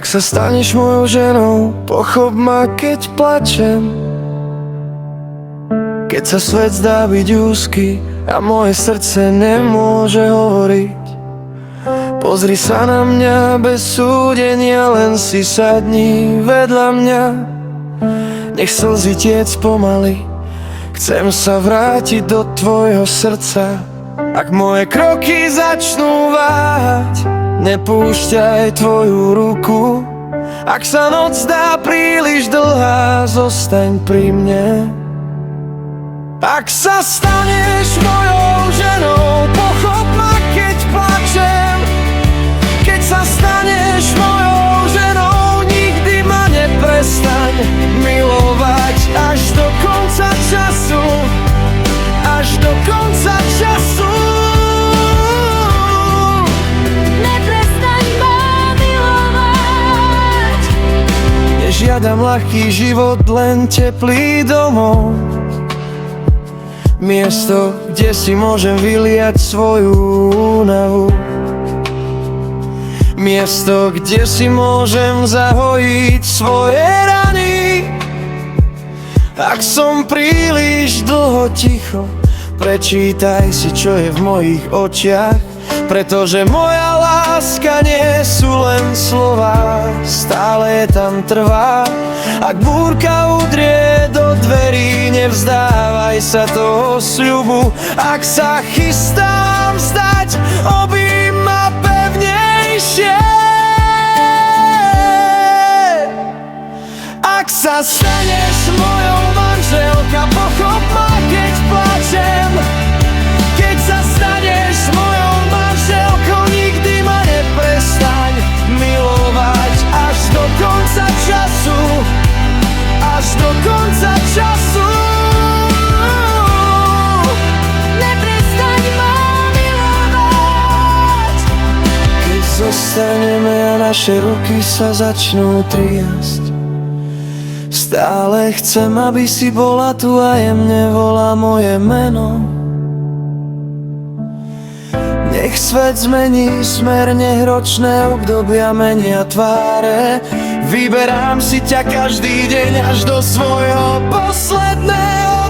Ak sa staneš mojou ženou, pochop ma, keď plačem. Keď sa svet zdá byť úzky a moje srdce nemôže hovoriť. Pozri sa na mňa bez súdenia, len si sadni vedľa mňa. Nech slzy tiec pomaly, chcem sa vrátiť do tvojho srdca. Ak moje kroky začnú váhať, nepúšťaj tvoju ruku. Ak sa noc zdá príliš dlhá, zostaň pri mne. Ak sa staneš mojou ženou, pochop ma, keď plačem. Keď sa staneš mojou ženou, nikdy ma neprestaň milovať až do konca času. Až do konca času. Nežiadam ľahký život, len teplý domov. Miesto, kde si môžem vyliať svoju únavu. Miesto, kde si môžem zahojiť svoje rany. Ak som príliš dlho ticho, prečítaj si, čo je v mojich očiach. Pretože moja láska nie sú len slová, stále tam trvá. Ak búrka udrie do dverí, nevzdávaj sa toho sľubu. Ak sa chystám vzdať, objím ma pevnejšie. Ak sa staneš mojou manželka, pochop ma, keď plačem. Keď sa staneš mojou manželkou, nikdy ma neprestaň milovať až do konca času. Až do konca času. Neprestaň ma milovať. Keď zostaneme a naše ruky sa začnú triasť, stále chcem, aby si bola tu a jemne volá moje meno. Nech svet zmení smer, nech ročné obdobia menia tváre. Vyberám si ťa každý deň až do svojho posledného